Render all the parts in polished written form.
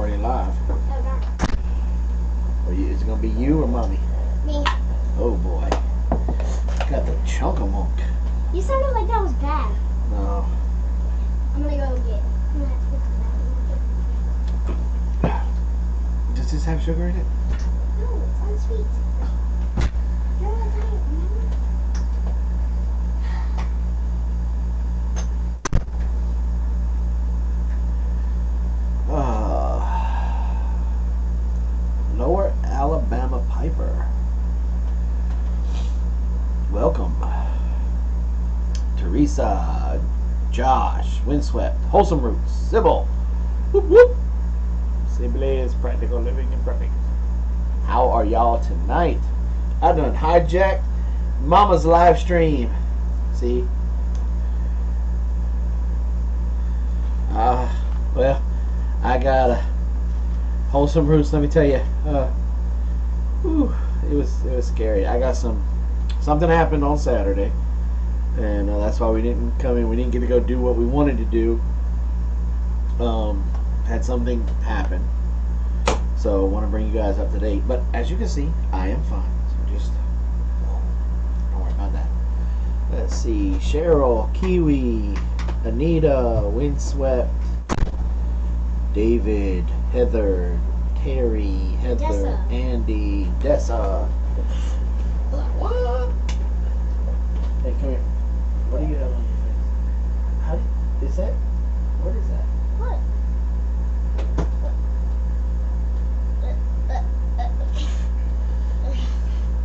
already live. Oh, darn. Is it gonna be you or mommy? Me. Oh boy. Got the chunk-a-monk. You sounded like that was bad. No. I'm gonna go get. I'm gonna have to get some. Does this have sugar in it? No, it's unsweet. You're on a diet, remember? Lower Alabama Piper. Welcome. Teresa, Josh, Windswept, Wholesome Roots, Sybil. Whoop whoop. Sibley is practical living in prepping. How are y'all tonight? I done hijacked Mama's live stream. See? Well, I got a Wholesome Roots. Let me tell you, it was scary. I got something happened on Saturday, and that's why we didn't come in. We didn't get to go do what we wanted to do. Had something happen, so I want to bring you guys up to date. But as you can see, I am fine. So just don't worry about that. Let's see: Cheryl, Kiwi, Anita, Windswept, David, Heather, Terry, Heather, Dessa. Andy, Dessa. What? Hey, come here. What do you have on your face? Is that? What is that? What?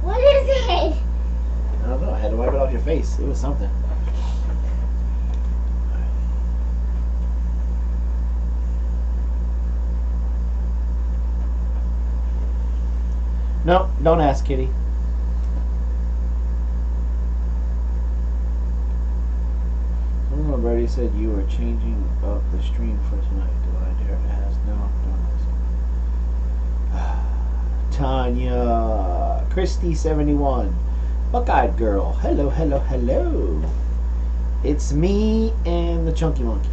What is it? I don't know. I had to wipe it off your face. It was something. No, don't ask, Kitty. Someone already said you were changing up the stream for tonight. Do I dare ask? No, don't ask. Tanya, Christy71, Buckeyed Girl. Hello, hello, hello. It's me and the Chunky Monkey.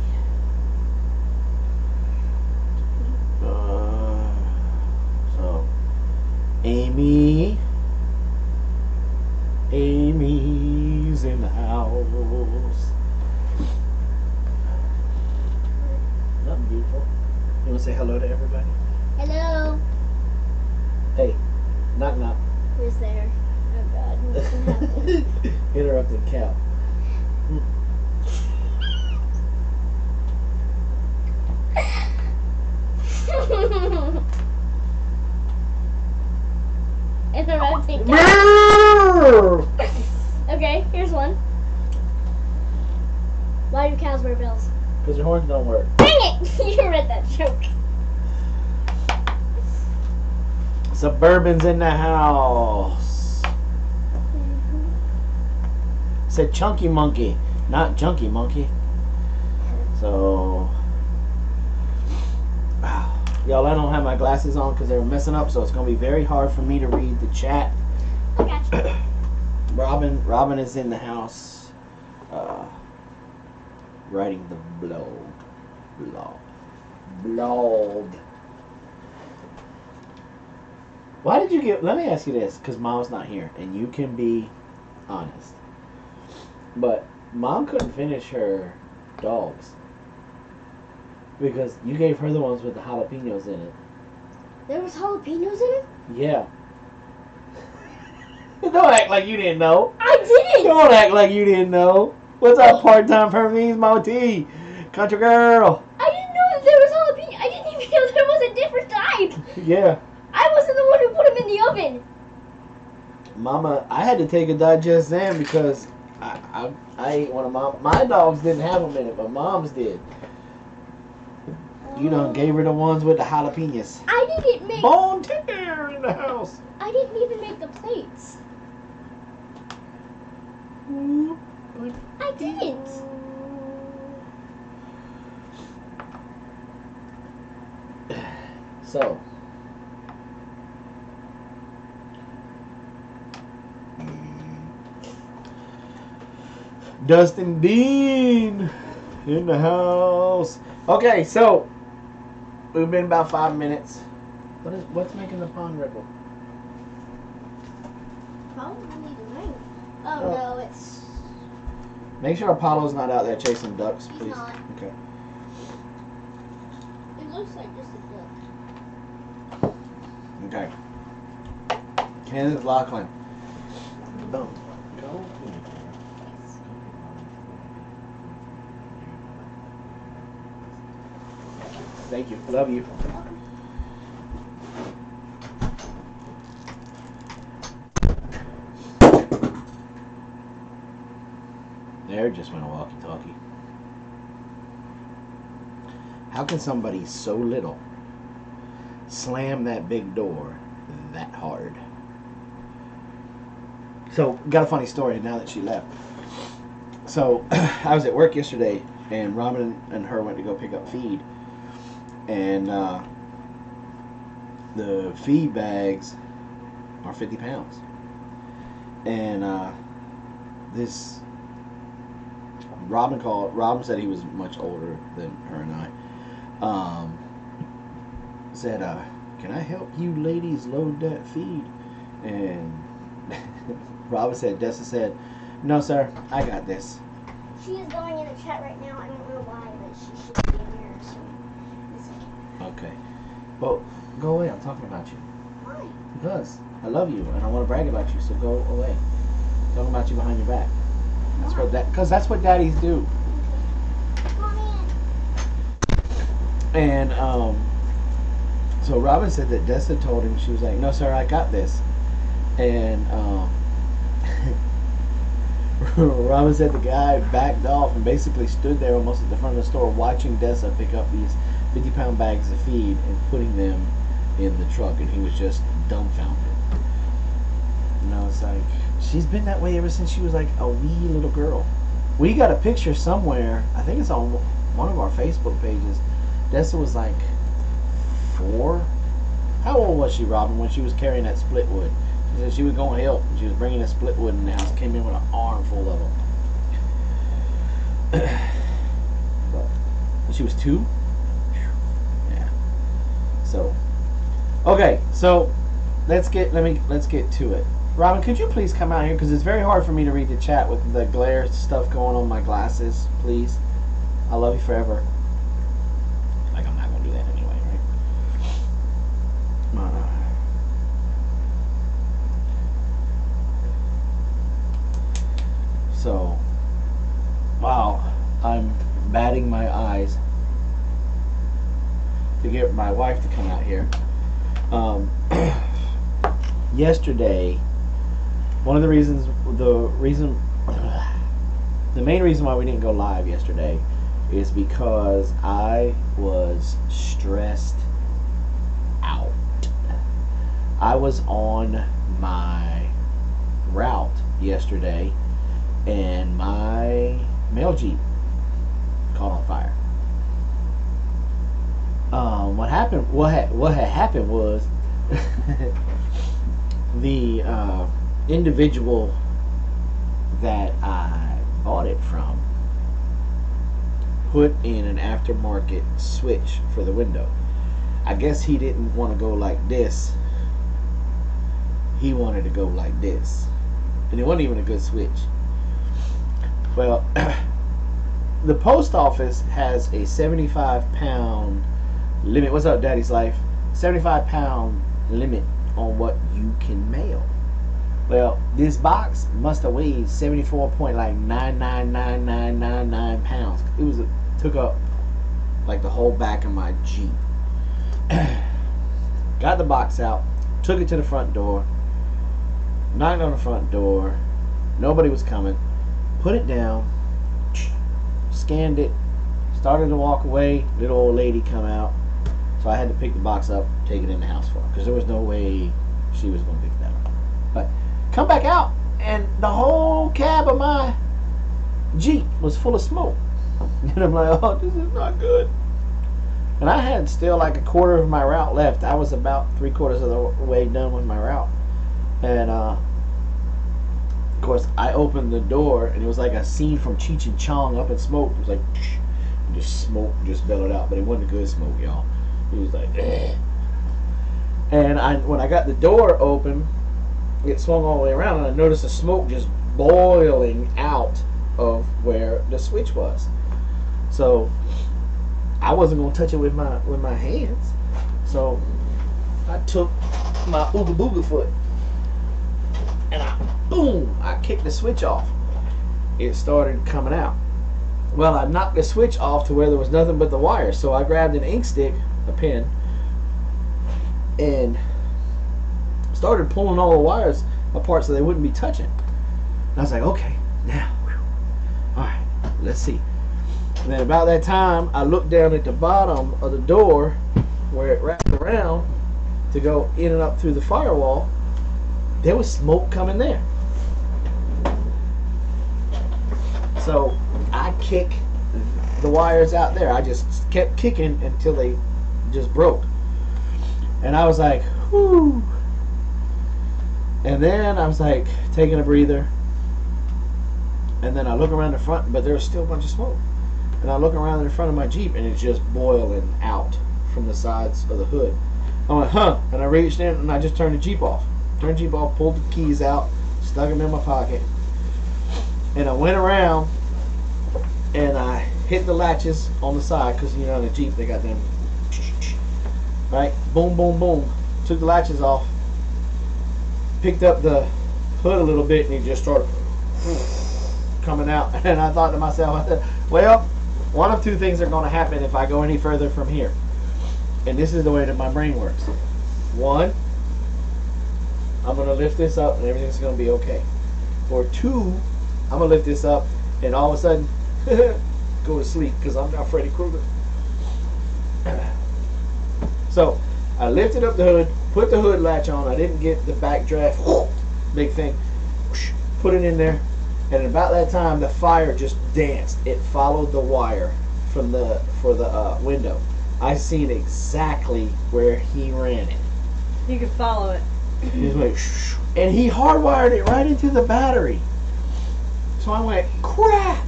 So, Amy's in the house. Nothing beautiful. You want to say hello to everybody? Hello. Hey, knock knock. Who's there? Oh God, what's gonna happen? Interrupted cow. Interrupting. Okay, here's one. Why do cows wear bells? Because your horns don't work. Dang it! You read that joke. Suburban's in the house. Said Chunky Monkey, not Junky Monkey. So, y'all, I don't have my glasses on because they were messing up, so it's going to be very hard for me to read the chat. I got you. Robin is in the house, writing the blog. Why did you get? Let me ask you this, because Mom's not here, and you can be honest. But Mom couldn't finish her dogs because you gave her the ones with the jalapenos in it. There was jalapenos in it? Yeah. Don't act like you didn't know. I didn't! Don't act like you didn't know. What's up, part-time Permise Moti? Country girl. I didn't know that there was jalapeno. I didn't even know there was a different type. Yeah. I wasn't the one who put them in the oven. Mama, I had to take a digest then because I ate one of my dogs didn't have them in it, but Mom's did. You done gave her the ones with the jalapenos. I didn't make... Bone Ticker in the house. I didn't even make the plates. I didn't. So, Dustin Dean in the house. Okay, so We've been about 5 minutes. What's making the pond ripple? Probably the rain. Oh no, it's. Make sure Apollo's not out there chasing ducks, He's please. not. Okay. It looks like just a duck. Okay. Kenneth Lachlan. Boom. Go. Thank you. Love you. There just went a walkie-talkie. How can somebody so little slam that big door that hard? So, got a funny story now that she left. So, I was at work yesterday, and Robin and her went to go pick up feed. And the feed bags are 50 pounds. And this Robin said he was much older than her and I. Said, can I help you ladies load that feed? And Robin said, Dessa said, no sir, I got this. She is going in the chat right now. I don't know why, but she should be in here. So it's okay. Okay. Well, go away. I'm talking about you. Why? Because I love you and I want to brag about you, so go away. Talking about you behind your back. That's what because that's what daddies do. Come on in. And so Robin said that Dessa told him, she was like, no sir, I got this. And Robin said the guy backed off and basically stood there almost at the front of the store watching Dessa pick up these 50-pound bags of feed and putting them in the truck, and he was just dumbfounded. And I was like, she's been that way ever since she was like a wee little girl. We got a picture somewhere, I think it's on one of our Facebook pages. Dessa was like 4. How old was she, Robin, when she was carrying that split wood? She said she was going to help, and she was bringing a split wood in the house, came in with an armful of them. But she was 2? Yeah. So, okay, so let's get to it. Robin, could you please come out here, because it's very hard for me to read the chat with the glare stuff going on my glasses, please. I love you forever. Like I'm not going to do that anyway, right? Come on. So, wow, I'm batting my eyes to get my wife to come out here. Yesterday, the main reason why we didn't go live yesterday is because I was stressed out. I was on my route yesterday and my mail Jeep caught on fire. What happened was the individual that I bought it from put in an aftermarket switch for the window. I guess he didn't want to go like this. He wanted to go like this. And it wasn't even a good switch. Well, the post office has a 75-pound limit. What's up, Daddy's Life? 75-pound limit on what you can mail. Well, this box must have weighed 74.9999999 pounds. Took up like the whole back of my Jeep. Got the box out, took it to the front door, knocked on the front door. Nobody was coming. Put it down, scanned it, started to walk away. Little old lady come out. So I had to pick the box up, take it in the house for her, because there was no way she was going to pick that up. But come back out, and the whole cab of my Jeep was full of smoke. And I'm like, oh, this is not good. And I had still like a quarter of my route left. I was about 3/4 of the way done with my route. And of course, I opened the door, and it was like a scene from Cheech and Chong, up in smoke. It was like, just smoke just bellowed out, but it wasn't a good smoke, y'all. He was like, eh. And when I got the door open, it swung all the way around, and I noticed the smoke just boiling out of where the switch was. So I wasn't gonna touch it with my hands. So I took my ooga booga foot and I kicked the switch off. It started coming out. Well, I knocked the switch off to where there was nothing but the wires. So I grabbed an ink stick, a pen, and started pulling all the wires apart so they wouldn't be touching. And I was like, okay, now, all right, let's see. And then about that time, I looked down at the bottom of the door where it wrapped around to go in and up through the firewall. There was smoke coming there. So I kicked the wires out there. I just kept kicking until they just broke. And I was like, whoo. And then I was like taking a breather. And then I look around the front, but there's still a bunch of smoke. And I look around in front of my Jeep, and it's just boiling out from the sides of the hood. I went, huh? And I reached in and I just turned the Jeep off. Turned the Jeep off, pulled the keys out, stuck them in my pocket. And I went around and I hit the latches on the side, because you know in the Jeep they got them, right? Boom, boom, boom. Took the latches off, picked up the hood a little bit, and it just started coming out. And I thought to myself, well, one of two things are going to happen if I go any further from here. And this is the way that my brain works. One, I'm going to lift this up and everything's going to be okay. Or two, I'm going to lift this up and all of a sudden go to sleep, because I'm now Freddy Krueger. So I lifted up the hood, put the hood latch on. I didn't get the back draft, big thing, put it in there. And about that time, the fire just danced. It followed the wire for the window. I seen exactly where he ran it. You could follow it. He was like, shh, and he hardwired it right into the battery. So I went, crap.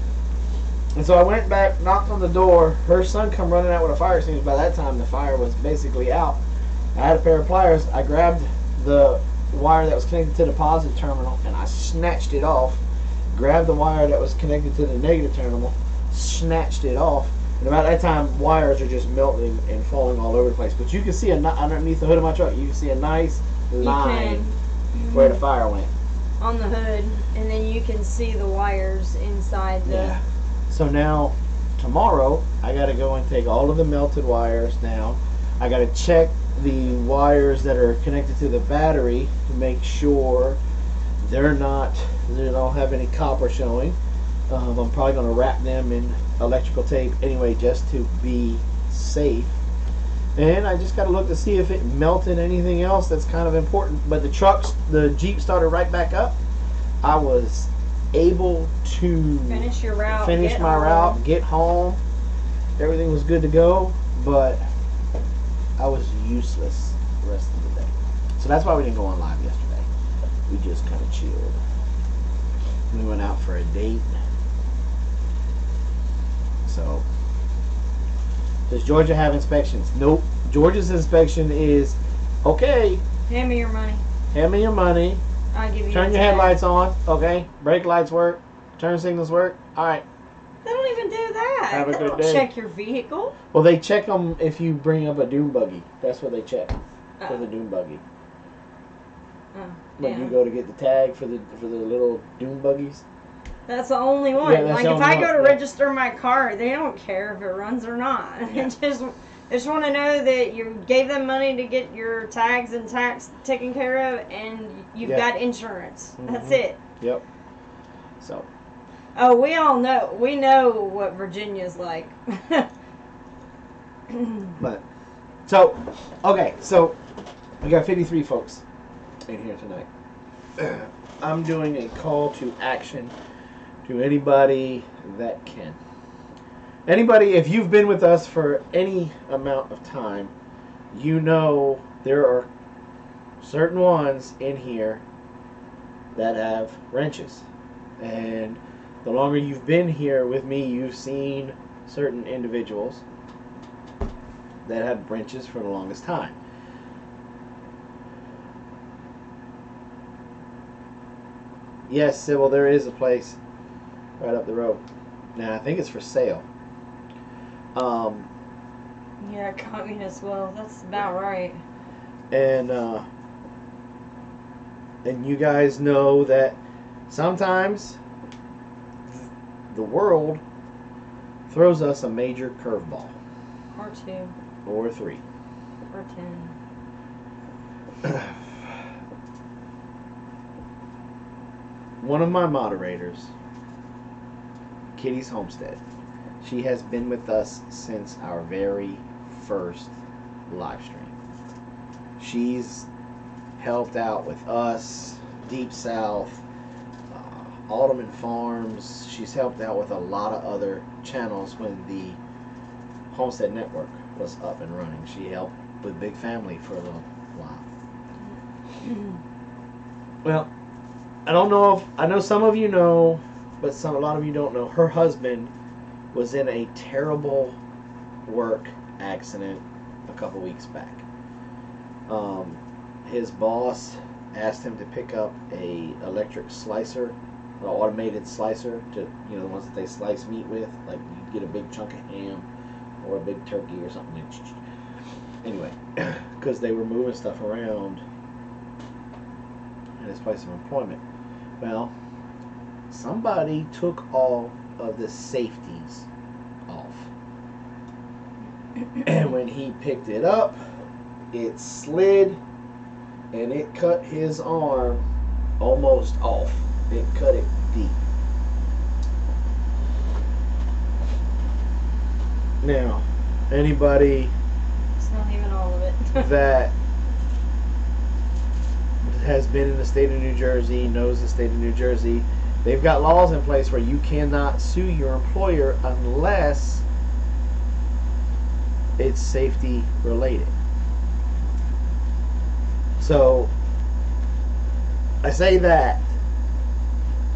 And so I went back, knocked on the door. Her son come running out with a fire extinguisher. By that time, the fire was basically out. I had a pair of pliers. I grabbed the wire that was connected to the positive terminal, and I snatched it off. Grabbed the wire that was connected to the negative terminal, snatched it off, and about that time, wires are just melting and falling all over the place. But you can see underneath the hood of my truck, you can see a nice line where the fire went. On the hood, and then you can see the wires inside the... Yeah. So now, tomorrow, I got to go and take all of the melted wires down. I got to check the wires that are connected to the battery to make sure they don't have any copper showing. I'm probably going to wrap them in electrical tape anyway, just to be safe. And I just got to look to see if it melted anything else that's kind of important. But the Jeep started right back up. I was able to finish your route, finish my route, get home. Everything was good to go, but I was useless the rest of the day. So that's why we didn't go on live yesterday. We just kind of chilled. We went out for a date. So, does Georgia have inspections? Nope. Georgia's inspection is, okay, hand me your money. Hand me your money. I'll give you Turn your headlights on. Okay. Brake lights work. Turn signals work. All right. They don't even do that. Have a They good don't day. check your vehicle. Well, they check them if you bring up a dune buggy. That's what they check for the dune buggy. When you go to get the tag for the little dune buggies. That's the only one. Yeah, that's like the if only I go one, to yeah. register my car, they don't care if it runs or not. Yeah. They just want to know that you gave them money to get your tags and tax taken care of, and you've got insurance. Mm-hmm. That's it. Yep. So. Oh, we all know. We know what Virginia's like. But so okay, so we got 53 folks in here tonight. I'm doing a call to action to anybody that can. Anybody, if you've been with us for any amount of time, you know there are certain ones in here that have wrenches. And the longer you've been here with me, you've seen certain individuals that had branches for the longest time. Yes, Sybil, there is a place right up the road. Now I think it's for sale. Yeah, communist. Well, that's about right. And you guys know that sometimes the world throws us a major curveball. Or 2. Or 3. Or 10. One of my moderators, Kitty's Homestead, she has been with us since our very first live stream. She's helped out with us, Deep South, Alderman Farms. She's helped out with a lot of other channels when the Homestead Network was up and running. She helped with Big Family for a little while. Well, I don't know if I know some of you know, but a lot of you don't know. Her husband was in a terrible work accident a couple weeks back. His boss asked him to pick up a electric slicer, an automated slicer, to the ones that they slice meat with, like you get a big chunk of ham or a big turkey or something. Anyway, because they were moving stuff around in his place of employment. Well, somebody took all of the safeties off. And when he picked it up, it slid and it cut his arm almost off. It cut it deep. Now, anybody It's not even all of it. that has been in the state of New Jersey knows the state of New Jersey. They've got laws in place where you cannot sue your employer unless it's safety related. So I say that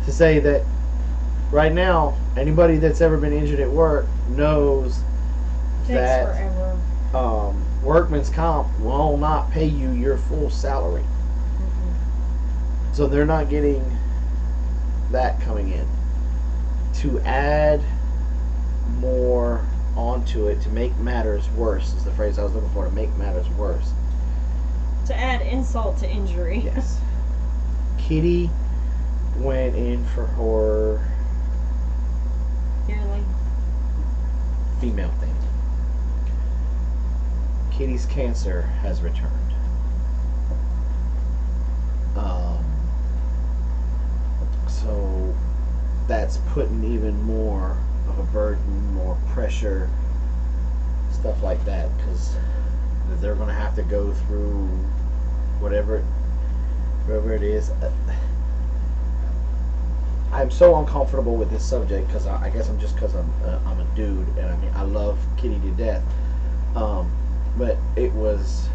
to say that right now, anybody that's ever been injured at work knows that forever. workman's comp will not pay you your full salary. So they're not getting that coming in. To add more onto it, to make matters worse, is the phrase I was looking for, to make matters worse. To add insult to injury. Yes. Kitty went in for her Yearly. female thing. Kitty's cancer has returned. So that's putting even more of a burden, more pressure, stuff like that, because they're going to have to go through whatever it is. I'm so uncomfortable with this subject because I guess I'm a dude, and I mean I love Kitty to death, but it was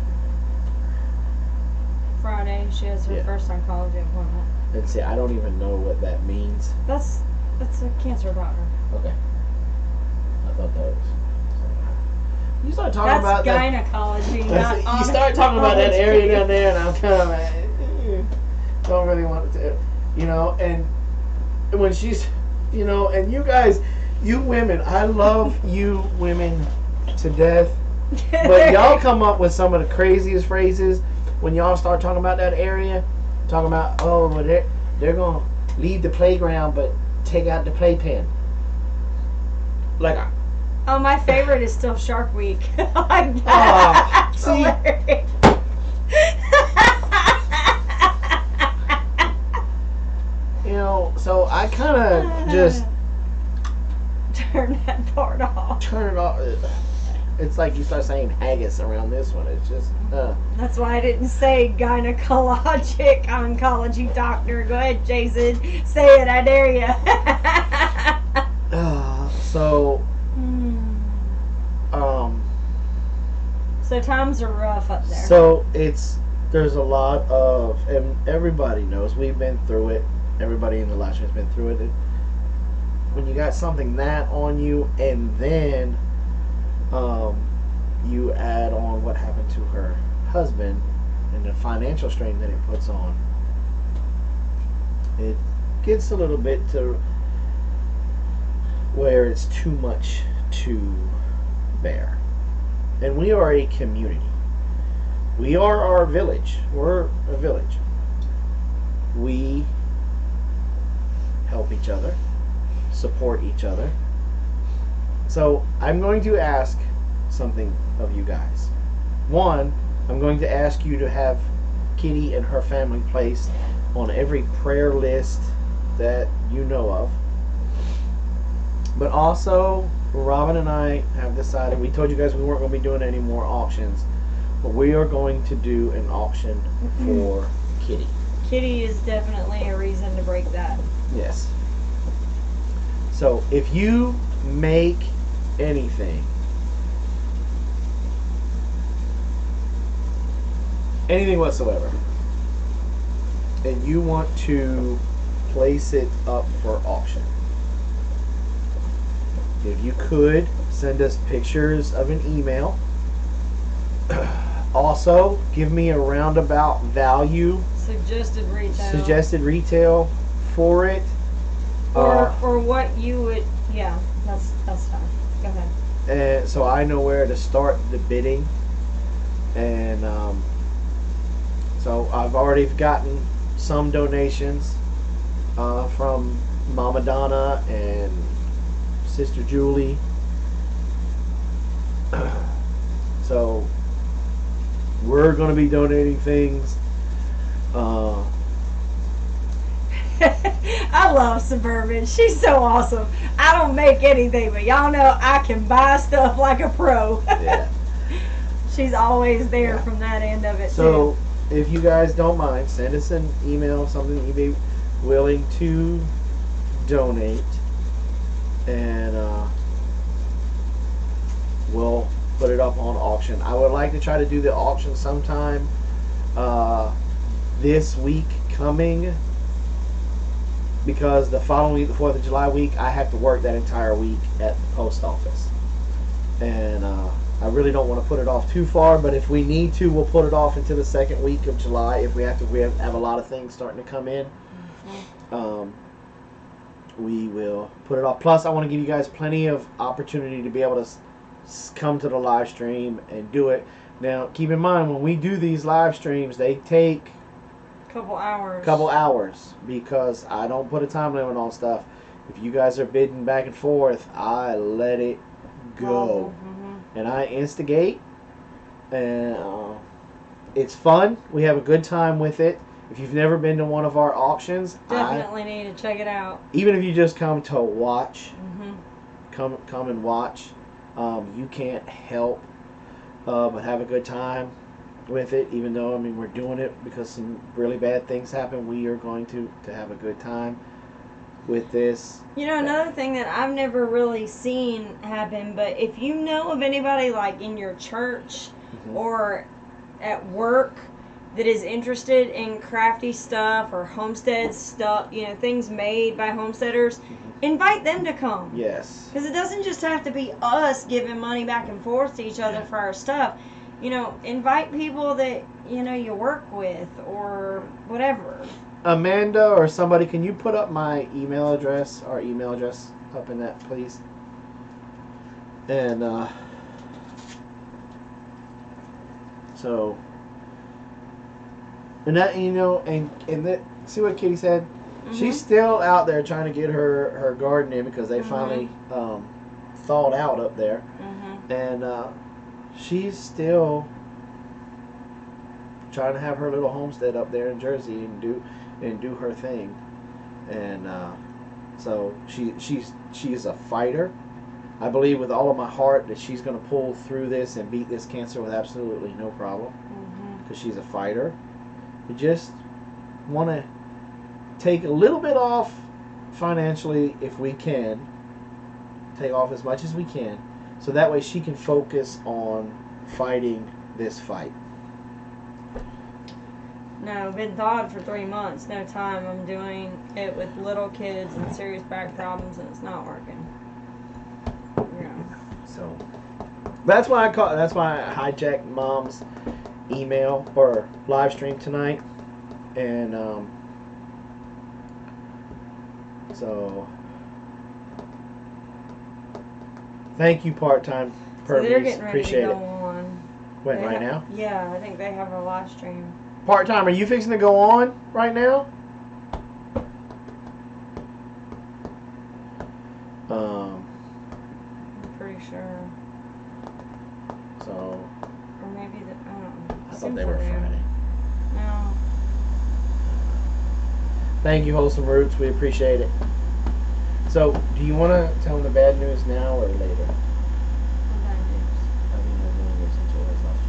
Friday. She has her first oncology appointment. And see, I don't even know what that means. That's a cancer doctor. Okay. I thought that was. You start talking about that. Gynecology. You start talking about that area down there, and I'm kind of like, don't really want to, and when she's, and you guys, you women, I love you women to death, but y'all come up with some of the craziest phrases when y'all start talking about that area. Talking about, oh, well, they're going to leave the playground but take out the playpen. Like, oh, my favorite is still Shark Week. see? So I kind of just turn that part off. Turn it off. It's like you start saying haggis around this one. It's just. That's why I didn't say gynecologic oncology doctor. Go ahead, Jason. Say it. I dare you. So. So times are rough up there. So there's a lot of, and everybody knows we've been through it. Everybody in the live stream has been through it. When you got something that on you, and then you add on what happened to her husband and the financial strain that it puts on, it gets a little bit to where it's too much to bear. And we are a community. We are our village. We're a village. We help each other, support each other. So I'm going to ask something of you guys. One, I'm going to ask you to have Kitty and her family placed on every prayer list that you know of. But also, Robin and I have decided, we told you guys we weren't going to be doing any more auctions, but we are going to do an auction for Kitty. Kitty is definitely a reason to break that. Yes. So if you make anything whatsoever, and you want to place it up for auction, if you could send us pictures of an email. Also, give me a roundabout value, Suggested retail for it, or what you would. Yeah, that's fine. Go ahead. and so I know where to start the bidding. And so I've already gotten some donations from Mama Donna and Sister Julie. So we're going to be donating things. I love Suburban. She's so awesome. I don't make anything, but y'all know I can buy stuff like a pro. Yeah. She's always there from that end of it. So if you guys don't mind, send us an email, something you'd be willing to donate, and we'll put it up on auction. I would like to try to do the auction sometime this week coming, because the following week, the 4th of July week, I have to work that entire week at the post office. And I really don't want to put it off too far, but if we need to, we'll put it off into the second week of July if we have to. We have a lot of things starting to come in. We will put it off. Plus, I want to give you guys plenty of opportunity to be able to come to the live stream and do it. Now, keep in mind, when we do these live streams, they take couple hours because I don't put a time limit on stuff. If you guys are bidding back and forth, I let it go. And I instigate, and it's fun. We have a good time with it. If you've never been to one of our auctions, definitely need to check it out. Even if you just come to watch, come and watch. You can't help but have a good time with it. Even though, I mean, we're doing it because some really bad things happen, we are going to have a good time with this. You know, another thing that I've never really seen happen, but if you know of anybody like in your church or at work that is interested in crafty stuff or homestead stuff, you know, things made by homesteaders, invite them to come. Yes. Because it doesn't just have to be us giving money back and forth to each other for our stuff. You know, invite people that, you know, you work with or whatever. Amanda or somebody, can you put up my email address, our email address up in that, please? And so, and that, you know, and that, see what Kitty said? She's still out there trying to get her garden in because they finally thawed out up there. And she's still trying to have her little homestead up there in Jersey and do her thing. And so she's a fighter. I believe with all of my heart that she's going to pull through this and beat this cancer with absolutely no problem, because she's a fighter. We just want to take a little bit off financially if we can, take off as much as we can, so that way she can focus on fighting this fight. No, been thawed for 3 months. No time. I'm doing it with little kids and serious back problems, and it's not working. Yeah. So That's why I hijacked Mom's email or live stream tonight, and so thank you, part-time So they're Permies. getting ready Appreciate to go it. on. When, They right have- now? Yeah, I think they have a live stream. Part-time, are you fixing to go on right now? I'm pretty sure. So Or maybe I don't know. I thought Seems they were like Friday. No. Thank you, Wholesome Roots. We appreciate it. So, do you want to tell them the bad news now or later? What bad news? I mean, I really listen to us last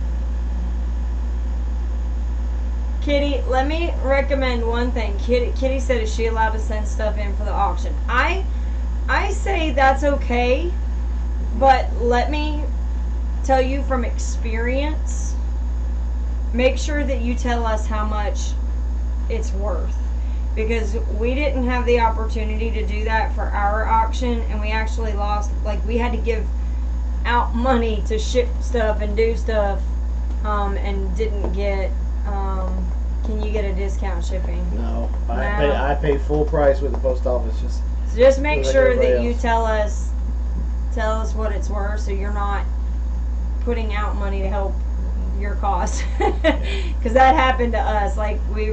Kitty, let me recommend one thing. Kitty said, is she allowed to send stuff in for the auction? I say that's okay, but let me tell you from experience, make sure that you tell us how much it's worth. Because we didn't have the opportunity to do that for our auction, and we actually lost, like, we had to give out money to ship stuff and do stuff, and didn't get, can you get a discount shipping? No, No. I pay full price with the post office. So just make Like sure everybody that you else. tell us what it's worth, so you're not putting out money to help your cost. Because that happened to us. Like, we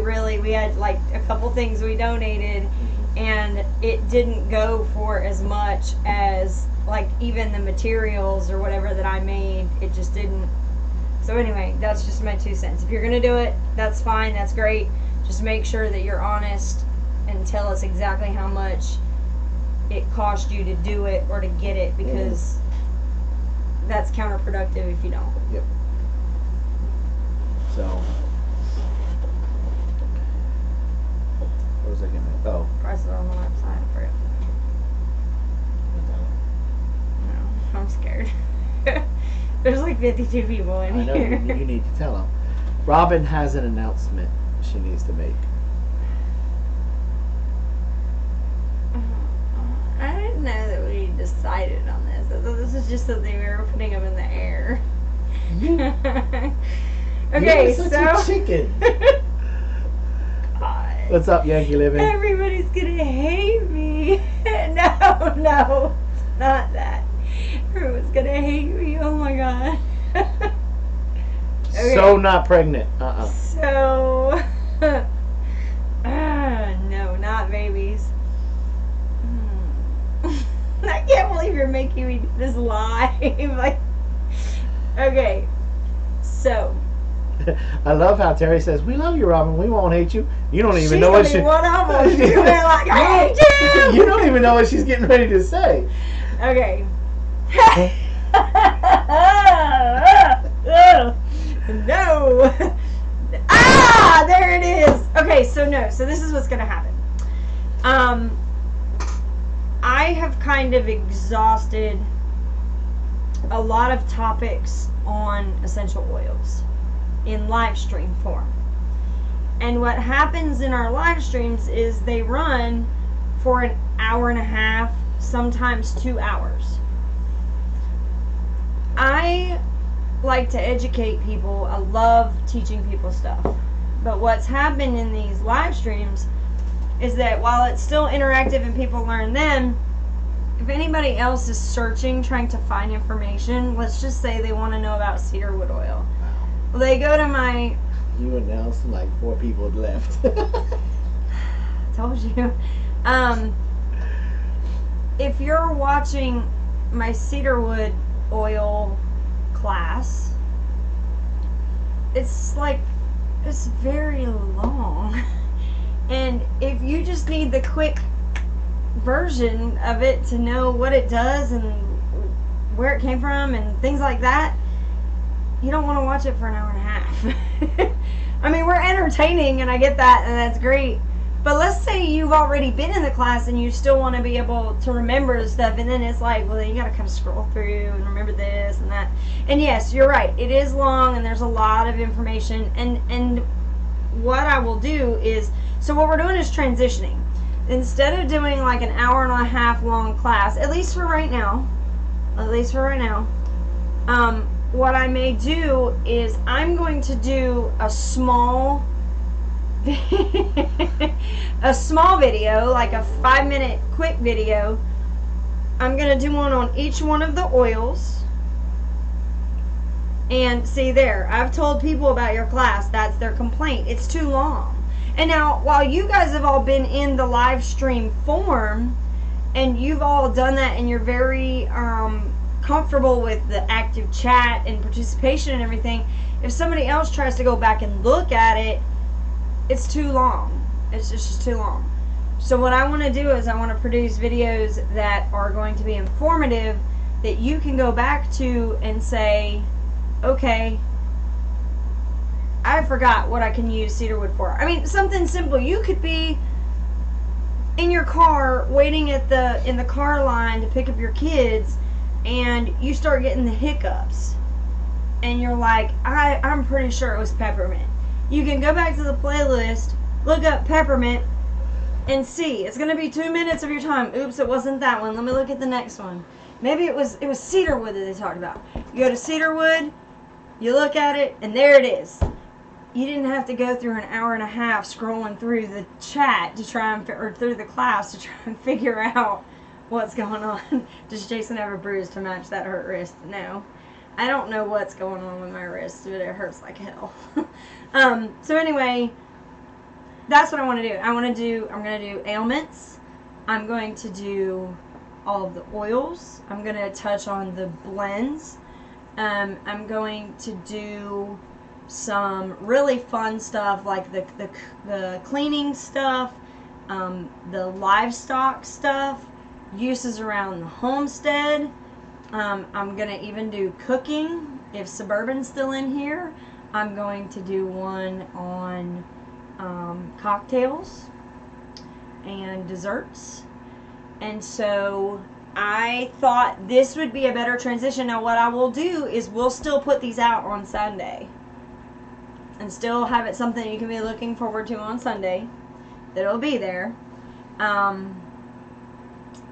had like a couple things we donated, and it didn't go for as much as, like, even the materials or whatever that I made. It just didn't. So anyway, that's just my 2 cents. If you're gonna do it, that's fine, that's great. Just make sure that you're honest and tell us exactly how much it cost you to do it or to get it, because that's counterproductive if you don't. Yep. So, what was I gonna? Oh, Prices are on the website. I forgot. No, I'm scared. There's like 52 people in I know here. you need to tell them. Robin has an announcement she needs to make. I didn't know that we decided on this. I thought this was just something we were putting up in the air. Okay, You're such a chicken. God. What's up, Yankee Living? Everybody's gonna hate me. No, not that. Everyone's gonna hate me. Oh my god. Okay. So not pregnant. So, no, not babies. I can't believe you're making me do this live. Like, okay, so. I love how Terry says, "We love you, Robin. We won't hate you." You don't even She's know gonna what be she. one of them. She's gonna be like, I hate you. You don't even know what she's getting ready to say. Okay. No. Ah, there it is. Okay, so no. So this is what's gonna happen. I have kind of exhausted a lot of topics on essential oils in live stream form. And what happens in our live streams is they run for an hour and a half, sometimes 2 hours. I like to educate people. I love teaching people stuff. But what's happened in these live streams is that while it's still interactive and people learn them, if anybody else is searching, trying to find information, let's just say they want to know about cedarwood oil. Well, they go to my... You announced like 4 people had left. Told you. If you're watching my cedarwood oil class, it's very long. And if you just need the quick version of it to know what it does and where it came from and things like that, you don't want to watch it for an hour and a half. I mean, we're entertaining and I get that and that's great, but let's say you've already been in the class and you still want to be able to remember stuff, and then it's like, well, then you got to kind of scroll through and remember this and that. And yes, you're right, it is long and there's a lot of information, and what I will do is, so what we're doing is transitioning. Instead of doing like an hour and a half long class, at least for right now, What I may do is I'm going to do a small a small video, like a 5-minute quick video. I'm going to do one on each one of the oils. And see there, I've told people about your class, that's their complaint. It's too long. And now, while you guys have all been in the live stream form, and you've all done that, and you're very comfortable with the active chat and participation and everything, if somebody else tries to go back and look at it, it's too long. It's just too long. So what I want to do is I want to produce videos that are going to be informative, that you can go back to and say, okay, I forgot what I can use cedarwood for. I mean, something simple. You could be in your car waiting in the car line to pick up your kids, and you start getting the hiccups, and you're like, I'm pretty sure it was peppermint. You can go back to the playlist, look up peppermint, and see. It's gonna be 2 minutes of your time. Oops, it wasn't that one. Let me look at the next one. Maybe it was cedarwood that they talked about. You go to cedarwood, you look at it, and there it is. You didn't have to go through an hour and a half scrolling through the chat to try and, or through the class to try and figure out what's going on. Does Jason have a bruise to match that hurt wrist? No. I don't know what's going on with my wrist, but it hurts like hell. So anyway, that's what I want to do. I'm going to do ailments. I'm going to do all of the oils. I'm going to touch on the blends. I'm going to do some really fun stuff like the cleaning stuff, the livestock stuff, uses around the homestead. I'm going to even do cooking. If Suburban's still in here, I'm going to do one on cocktails and desserts. And so I thought this would be a better transition. Now what I will do is we'll still put these out on Sunday and still have it something you can be looking forward to on Sunday. That'll be there.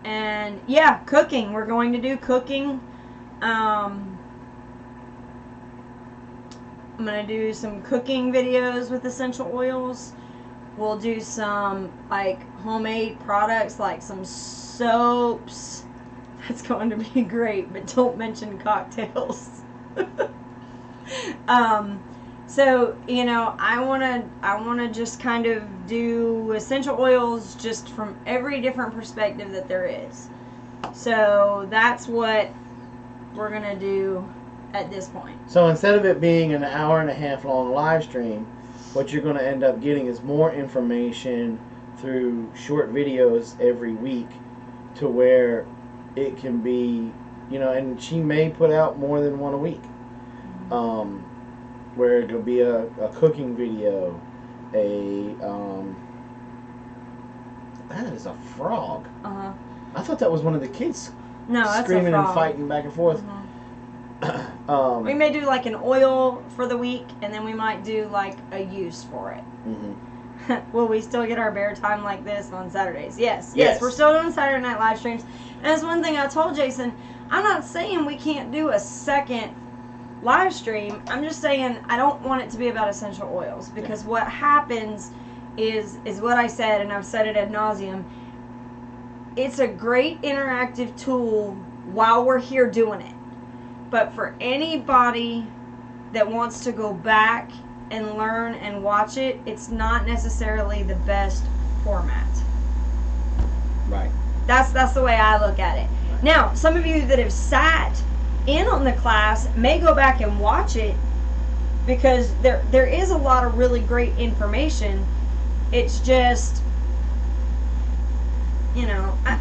And yeah, cooking. We're going to do cooking. I'm going to do some cooking videos with essential oils. We'll do some like homemade products, like some soaps. That's going to be great, but don't mention cocktails. So, you know, I want to just kind of do essential oils just from every different perspective that there is. So that's what we're going to do at this point. So instead of it being an hour and a half long live stream, what you're going to end up getting is more information through short videos every week, to where it can be, you know, and she may put out more than one a week. Where it'll be a cooking video, that is a frog. Uh-huh. I thought that was one of the kids. No, that's screaming a frog. and fighting back and forth. Mm-hmm. We may do like an oil for the week, and then we might do like a use for it. Mm-hmm. Will we still get our bear time like this on Saturdays? Yes. We're still doing Saturday night live streams. And that's one thing I told Jason. I'm not saying we can't do a second live stream. I'm just saying I don't want it to be about essential oils, because what happens is what I said, and I've said it ad nauseum. It's a great interactive tool while we're here doing it. But for anybody that wants to go back and learn and watch it, it's not necessarily the best format. Right. That's the way I look at it. Right. Now, some of you that have sat in on the class may go back and watch it, because there is a lot of really great information. It's just, you know, I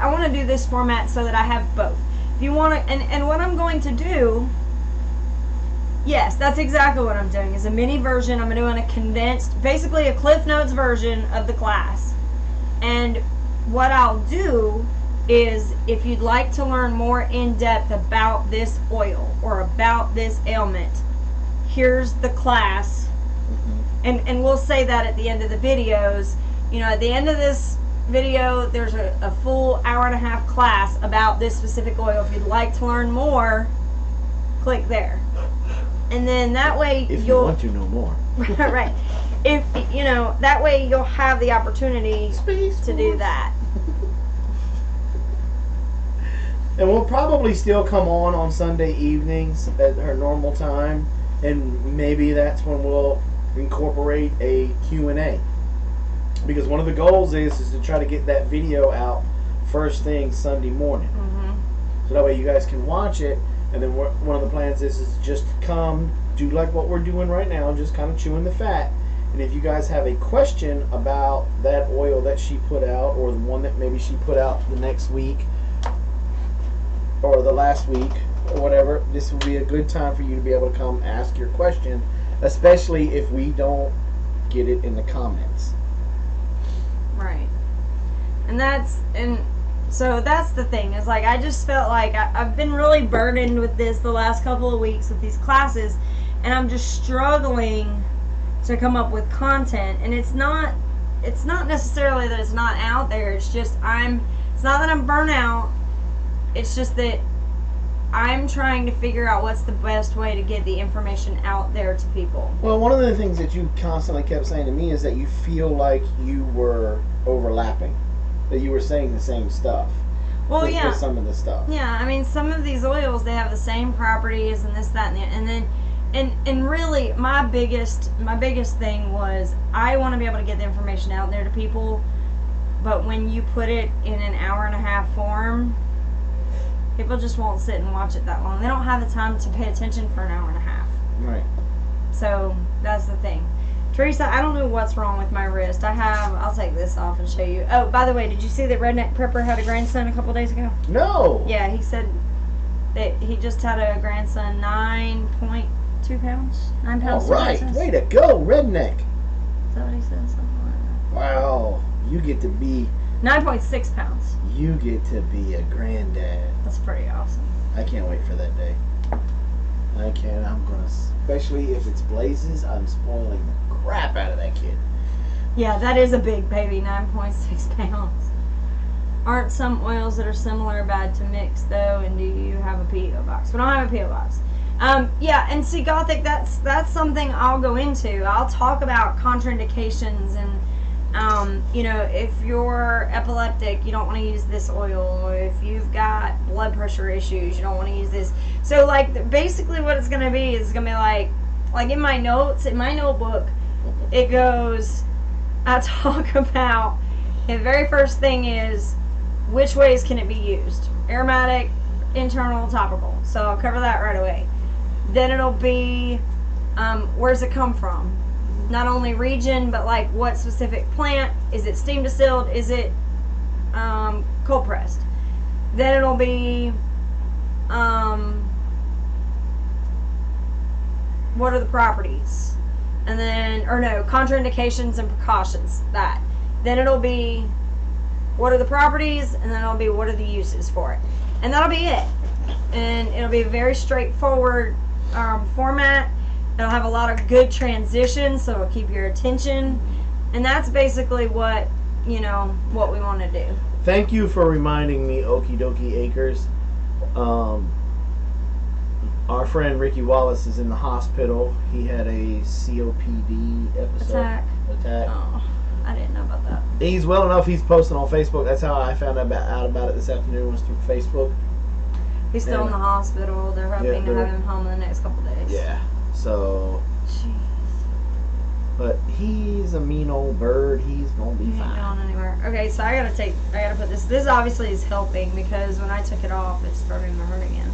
want to do this format so that I have both. If you want to, and what I'm going to do, yes, that's exactly what I'm doing, is a mini version. I'm doing a condensed, basically a Cliff Notes version of the class. And what I'll do is, if you'd like to learn more in depth about this oil or about this ailment, here's the class. And we'll say that at the end of the videos. You know, at the end of this video, there's a full hour-and-a-half class about this specific oil. If you'd like to learn more, click there. And then that way If you you'll want to know more. right. If you know, that way you'll have the opportunity to do that. And we'll probably still come on Sunday evenings at her normal time, and maybe that's when we'll incorporate a Q&A. Because one of the goals is to try to get that video out first thing Sunday morning. So that way you guys can watch it, and then one of the plans is just come, do like what we're doing right now, just kind of chewing the fat. And if you guys have a question about that oil that she put out, or the one that maybe she put out the next week, or the last week, or whatever, this will be a good time for you to be able to come ask your question, especially if we don't get it in the comments. Right. And so that's the thing, is like, I just felt like I've been really burdened with this the last couple of weeks with these classes, and I'm just struggling to come up with content. And it's not necessarily that it's not out there, it's just it's not that I'm burnt out, it's just that I'm trying to figure out what's the best way to get the information out there to people. Well, one of the things that you constantly kept saying to me is that you feel like you were overlapping, that you were saying the same stuff. Well, with yeah. some of the stuff. Yeah, I mean, some of these oils, they have the same properties and this, that, and then, and really, my biggest thing was, I want to be able to get the information out there to people, but when you put it in an hour-and-a-half form, people just won't sit and watch it that long. They don't have the time to pay attention for an hour and a half. Right. So that's the thing. Teresa, I don't know what's wrong with my wrist. I'll take this off and show you. Oh, by the way, did you see that Redneck Prepper had a grandson a couple days ago? No. Yeah, he said that he just had a grandson, 9.2 pounds. 9 pounds. All right. 2 ounces. Way to go, Redneck. Is that what he said? Something like that. Wow. You get to be 9.6 pounds. You get to be a granddad. That's pretty awesome. I can't wait for that day. I can't. I'm gonna, especially if it's Blazes, I'm spoiling the crap out of that kid. Yeah, that is a big baby, 9.6 pounds. Aren't some oils that are similar bad to mix though? And do you have a P.O. box? We don't have a P.O. box. Yeah, and see, Gothic, that's something I'll go into. I'll talk about contraindications and you know, if you're epileptic, you don't want to use this oil, or if you've got blood pressure issues, you don't want to use this. So, like, basically what it's going to be is going to be like in my notes, in my notebook, it goes, I talk about, the very first thing is, which ways can it be used? Aromatic, internal, topical. So I'll cover that right away. Then it'll be, where's it come from? Not only region, but like what specific plant. Is it steam distilled? Is it cold pressed? Then it'll be what are the properties? And then, or no, contraindications and precautions. That. Then it'll be what are the properties, and then it'll be what are the uses for it. And that'll be it. And it'll be a very straightforward format. It'll have a lot of good transitions, so it'll keep your attention. And that's basically what, you know, what we want to do. Thank you for reminding me, Okie Dokie Acres. Our friend Ricky Wallace is in the hospital. He had a COPD episode. Attack. Oh, I didn't know about that. He's well enough. He's posting on Facebook. That's how I found out about it this afternoon, was through Facebook. He's still in the hospital. They're hoping to they're- have him home in the next couple days. Yeah. So, Jeez. but he's a mean old bird. He's gonna be He ain't fine. going anywhere. Okay, so I gotta put this. This obviously is helping because when I took it off, it's starting to hurt again.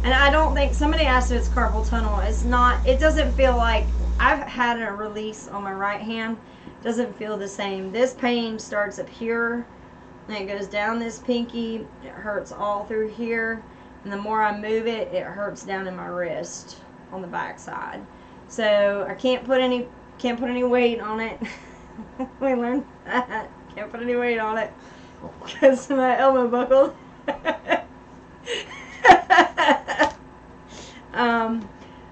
And I don't think, somebody asked if it's carpal tunnel. It's not, it doesn't feel like, I've had a release on my right hand. Doesn't feel the same. This pain starts up here, and it goes down this pinky. It hurts all through here. And the more I move it, it hurts down in my wrist on the back side. So I can't put any weight on it. We learned that. Can't put any weight on it because my elbow buckled.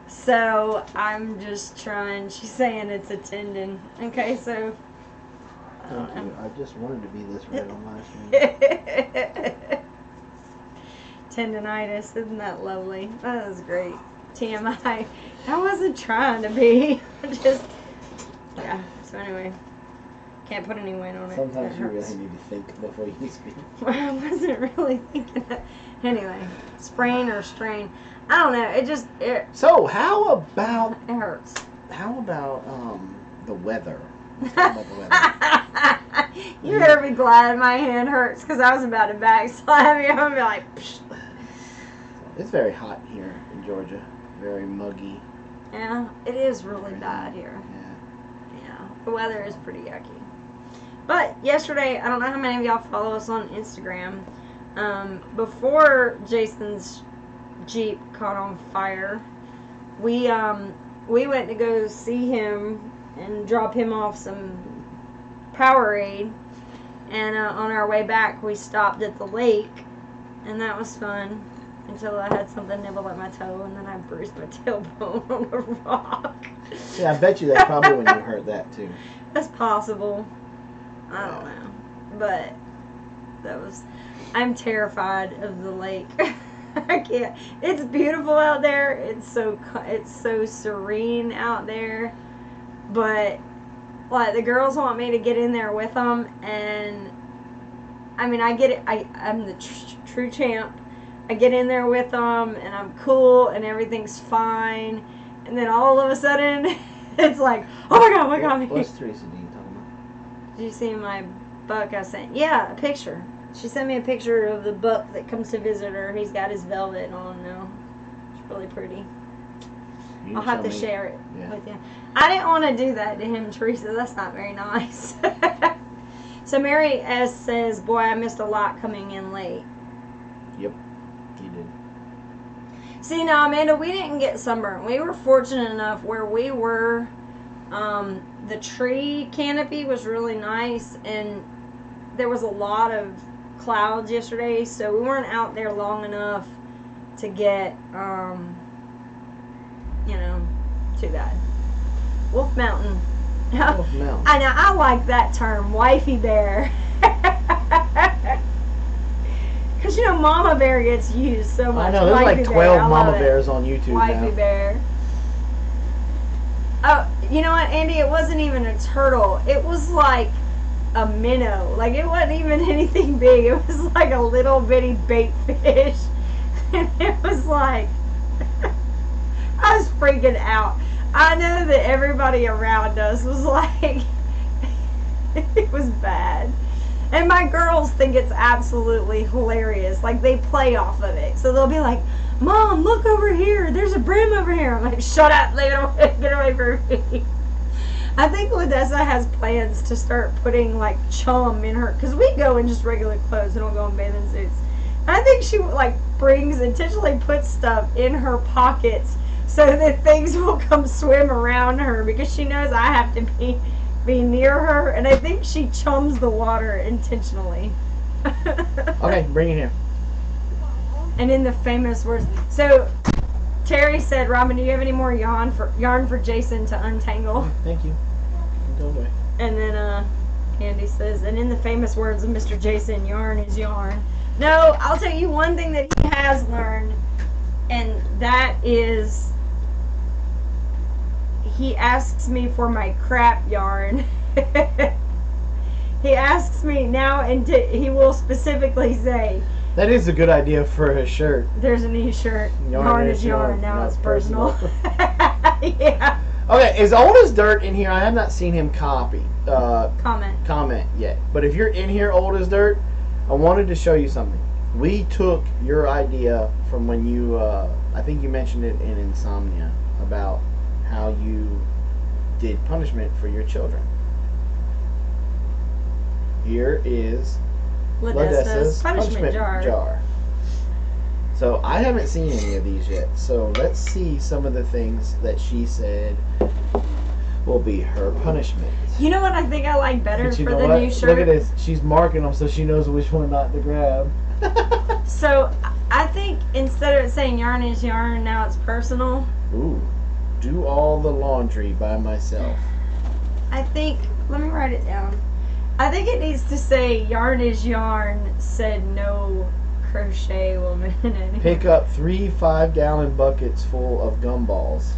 So I'm just trying. She's saying it's a tendon. Okay, so Thank you. I just wanted to be this red on my stream. Tendinitis, isn't that lovely? That was great. TMI. I wasn't trying to be. Just, yeah. So anyway, can't put any weight on it. Sometimes It you hurts. really need to think before you speak. I wasn't really thinking that. Anyway, sprain or strain. I don't know. It So how about hurts. the weather? Let's talk about the weather. You better be glad my hand hurts because I was about to backslap you. I'm gonna be like, psh. It's very hot here in Georgia. Very muggy. Yeah, it is really bad here. Yeah. Yeah, the weather is pretty yucky. But yesterday, I don't know how many of y'all follow us on Instagram. Before Jason's Jeep caught on fire, we went to go see him and drop him off some Powerade. And on our way back, we stopped at the lake, and that was fun. Until I had something nibble at my toe, and then I bruised my tailbone on a rock. Yeah, I bet you that's probably when you heard that too. That's possible. I don't know. But I'm terrified of the lake. I can't. It's beautiful out there. It's so serene out there. But like the girls want me to get in there with them, and I mean I get it. I'm the true champ. I get in there with them, and I'm cool, and everything's fine. And then all of a sudden, it's like, oh my god, what got me? What's Teresa Dean talking about? Did you see my buck I sent? Yeah, a picture. She sent me a picture of the buck that comes to visit her. He's got his velvet on now. It's really pretty. I'll have to share it with you. I didn't want to do that to him, Teresa. That's not very nice. So Mary S. says, boy, I missed a lot coming in late. Yep, you did. See, now, Amanda, we didn't get sunburn. We were fortunate enough where we were, the tree canopy was really nice, and there was a lot of clouds yesterday, so we weren't out there long enough to get, too bad. Wolf Mountain. Wolf Mountain. I know, I like that term, wifey bear. Because, mama bear gets used so much. I know, there's like 12 mama bears on YouTube wifey now. bear. Oh, you know what, Andy? It wasn't even a turtle. It was like a minnow. Like, it wasn't even anything big. It was like a little bitty bait fish. And it was like, I was freaking out. I know that everybody around us was like, it was bad. And my girls think it's absolutely hilarious. Like, they play off of it. So they'll be like, Mom, look over here. There's a brim over here. I'm like, shut up. Leave it away. Get away from me. I think Ladessa has plans to start putting, like, chum in her. Because we go in just regular clothes. We don't go in bathing suits. And I think she, like, intentionally puts stuff in her pockets so that things will come swim around her. Because she knows I have to be near her, and I think she chums the water intentionally. Okay, bring it here. And in the famous words, so Terry said, Robin, do you have any more yarn for Jason to untangle? Thank you. Go away. And then Andy says, and in the famous words of Mr. Jason, yarn is yarn. No, I'll tell you one thing that he has learned, and that is he asks me for my crap yarn. He asks me now, and he will specifically say, that is a good idea for a shirt. there's a new shirt. Yarn is yarn. Now it's personal. Yeah. Okay, is Old as Dirt in here? I have not seen him comment yet. But if you're in here, Old as Dirt, I wanted to show you something. We took your idea from when you, I think you mentioned it in Insomnia, about how you did punishment for your children. Here is Ladessa's punishment jar. So I haven't seen any of these yet. So let's see some of the things that she said will be her punishment. You know what I think I like better for the new shirt? Look at this. She's marking them so she knows which one not to grab. So I think instead of it saying yarn is yarn, now it's personal. Ooh. Do all the laundry by myself. I think, let me write it down. I think it needs to say yarn is yarn, said no crochet woman anymore. Pick up 3 5-gallon buckets full of gumballs.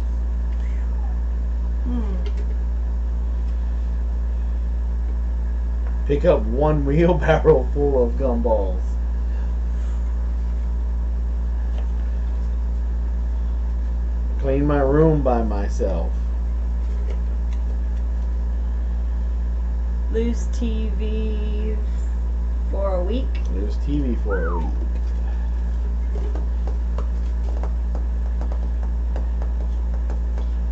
Pick up 1 wheelbarrow full of gumballs. Clean my room by myself. Lose TV for a week. There's TV for a week.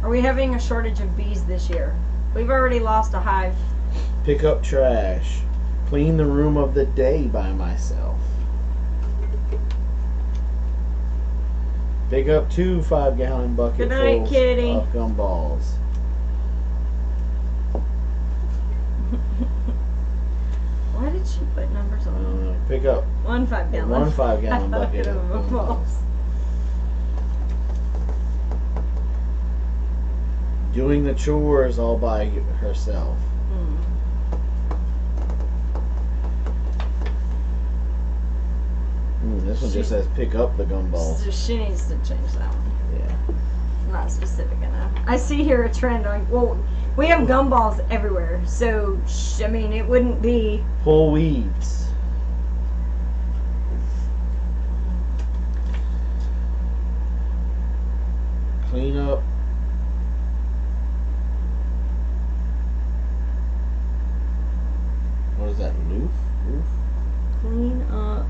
Are we having a shortage of bees this year? We've already lost a hive. Pick up trash. Clean the room of the day by myself. Pick up 2 5-gallon buckets Good night, kitty. of gumballs. Why did she put numbers on? Pick up 1 5-gallon. 1 5-gallon bucket of gumballs. gumballs. Doing the chores all by herself. This one just says pick up the gumballs. She needs to change that one. Yeah. Not specific enough. I see here a trend on. Well, we have gumballs everywhere, so I mean it wouldn't be. Pull weeds. Clean up. What is that? Roof? Clean up.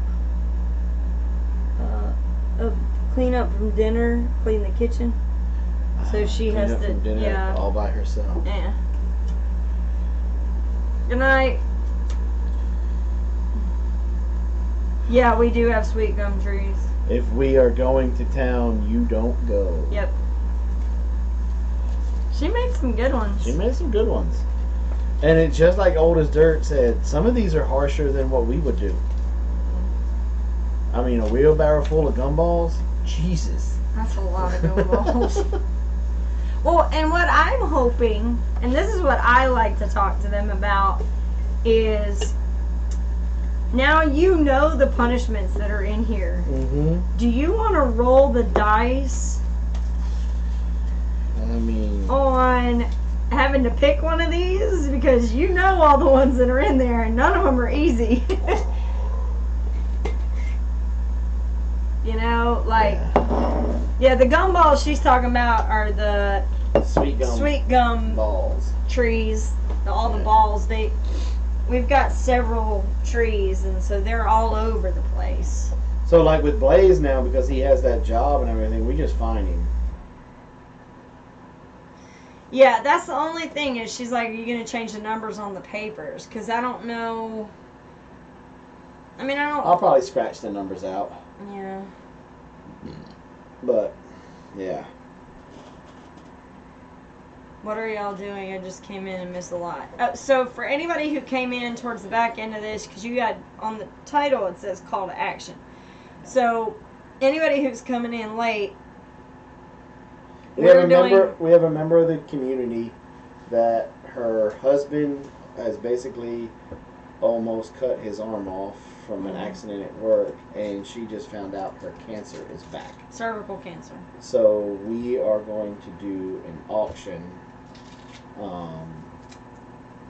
Clean up from dinner. Clean the kitchen. So she Clean has up to. from dinner Yeah. all by herself. Yeah. Good night. Yeah, we do have sweet gum trees. If we are going to town, you don't go. Yep. She made some good ones. She made some good ones. And it's just like Old as Dirt said, some of these are harsher than what we would do. I mean, a wheelbarrow full of gumballs? Jesus. That's a lot of gumballs. Well, and what I'm hoping, and this is what I like to talk to them about, is now you know the punishments that are in here. Mm-hmm. Do you want to roll the dice I mean, on having to pick one of these? Because you know all the ones that are in there, and none of them are easy. You know, like, yeah, the gumballs she's talking about are the sweet gum balls. trees, all the balls. We've got several trees, and so they're all over the place. So, like with Blaze now, because he has that job and everything, we just find him. Yeah, that's the only thing is she's like, are you going to change the numbers on the papers? Because I don't know. I mean, I don't. I'll probably scratch the numbers out. Yeah. But, yeah. What are y'all doing? I just came in and missed a lot. So for anybody who came in towards the back end of this, because you got on the title it says call to action. So anybody who's coming in late, We have a member of the community that her husband has basically almost cut his arm off from an accident at work, and she just found out her cancer is back. cervical cancer. So we are going to do an auction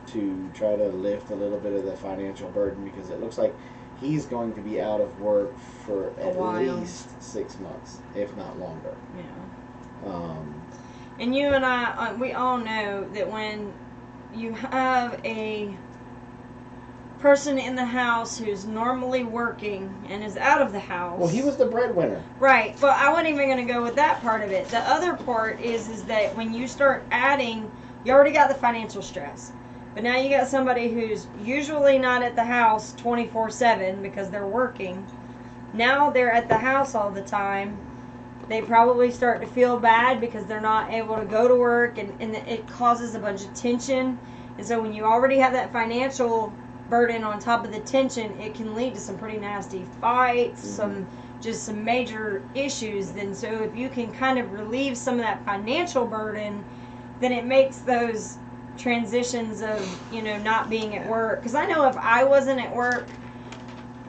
to try to lift a little bit of the financial burden, because it looks like he's going to be out of work for at least 6 months, if not longer. Yeah. And you and I, we all know that when you have a person in the house who's normally working and is out of the house. Well, he was the breadwinner. Right, but I wasn't even going to go with that part of it. The other part is that when you start adding, you already got the financial stress. But now you got somebody who's usually not at the house 24/7 because they're working. Now they're at the house all the time. They probably start to feel bad because they're not able to go to work, and it causes a bunch of tension. And so when you already have that financial burden on top of the tension, it can lead to some pretty nasty fights, some major issues. Then so if you can kind of relieve some of that financial burden, then it makes those transitions of, you know, not being at work. Because I know if I wasn't at work,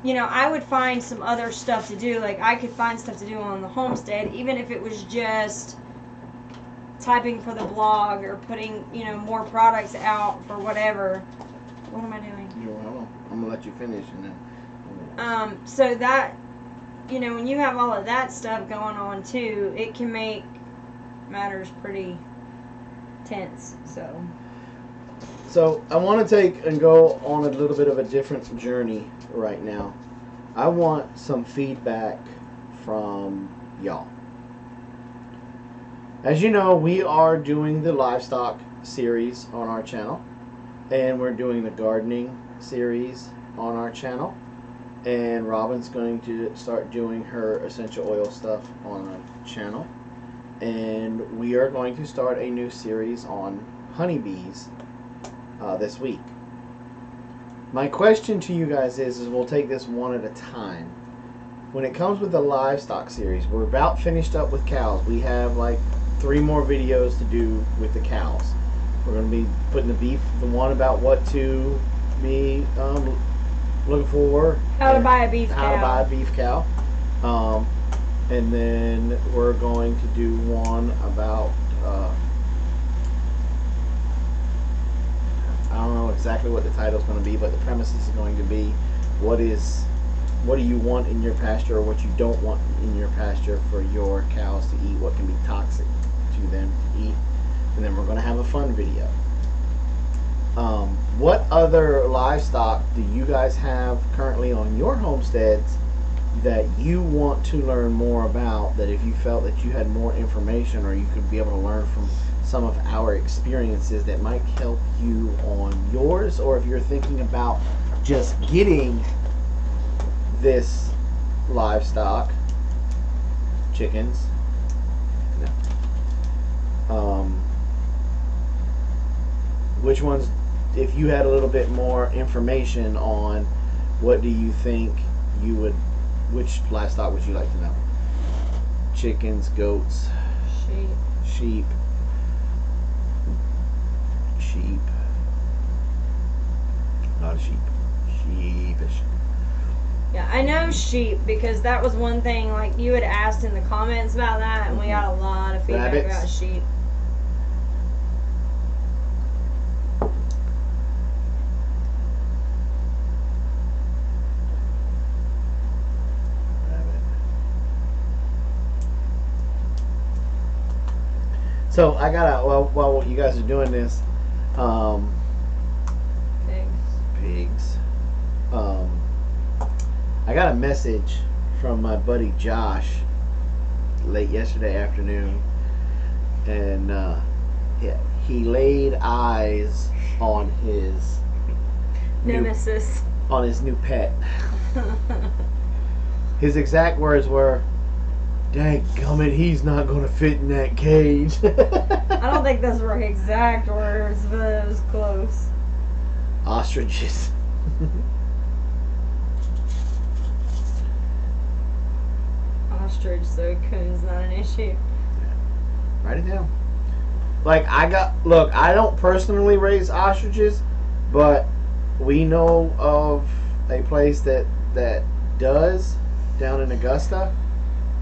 you know, I would find some other stuff to do. Like, I could find stuff to do on the homestead, even if it was just typing for the blog or putting, you know, more products out for whatever. What am I doing? I'm gonna let you finish and then. So that, you know, when you have all of that stuff going on too, it can make matters pretty tense. So I want to take and go on a little bit of a different journey right now. I want some feedback from y'all. As you know, we are doing the livestock series on our channel, and we're doing the gardening series on our channel, and Robin's going to start doing her essential oil stuff on our channel, and we are going to start a new series on honeybees this week. My question to you guys is we'll take this one at a time. When it comes with the livestock series, we're about finished up with cows. We have like 3 more videos to do with the cows. We're going to be putting the one about what to be looking for. How to buy a beef cow. How to buy a beef cow. And then we're going to do one about, I don't know exactly what the title's going to be, but the premise is going to be what do you want in your pasture, or what you don't want in your pasture for your cows to eat, what can be toxic to them to eat. And then we're going to have a fun video. What other livestock do you guys have currently on your homesteads that you want to learn more about, that if you felt that you had more information or you could be able to learn from some of our experiences that might help you on yours, or if you're thinking about just getting this livestock, chickens, which ones, if you had a little bit more information on what do you think you would, which livestock would you like to know? Chickens, goats, sheep. A lot of sheep. Sheepish. Yeah, I know sheep because that was one thing, like, you had asked in the comments about that, and we got a lot of feedback Rabbits. about sheep. So I gotta, while you guys are doing this, pigs. I got a message from my buddy Josh late yesterday afternoon, and he laid eyes on his Nemesis. on his new pet. His exact words were, "Dadgummit, he's not gonna fit in that cage." I don't think those were exact words, but it was close. Ostriches. Ostrich, so coon's not an issue. Write it down. Like, look, I don't personally raise ostriches, but we know of a place that does down in Augusta,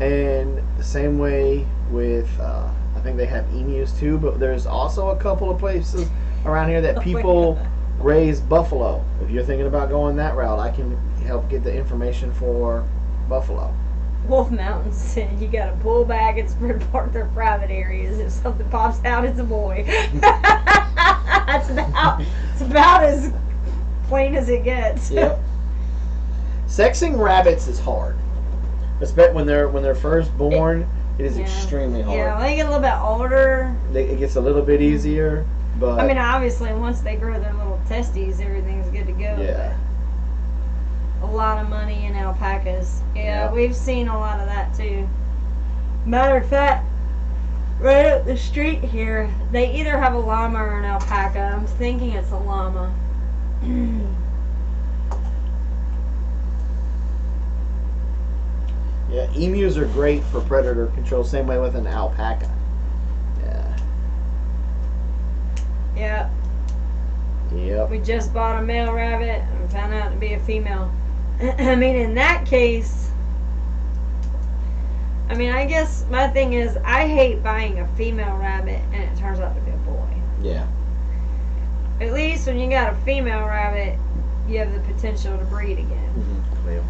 and the same way with I think they have emus too, but there's also a couple of places around here that people raise buffalo. If you're thinking about going that route, I can help get the information for buffalo. Wolf Mountain said you gotta pull back and spread apart their private areas. If something pops out, it's a boy. It's about as plain as it gets. Yep. Sexing rabbits is hard, especially when they're first born. It is extremely hard. Yeah, when they get a little bit older, It gets a little bit easier, but I mean, obviously, once they grow their little testes, everything's good to go. yeah. But a lot of money in alpacas. Yeah, Yep. we've seen a lot of that too. Matter of fact, right up the street here, they either have a llama or an alpaca. I'm thinking it's a llama. Yeah, emus are great for predator control. Same way with an alpaca. Yeah. Yeah. Yep. We just bought a male rabbit and found out to be a female. I mean, in that case, I mean, I guess my thing is I hate buying a female rabbit and it turns out to be a boy. Yeah. At least when you got a female rabbit, you have the potential to breed again. Mm-hmm. Well.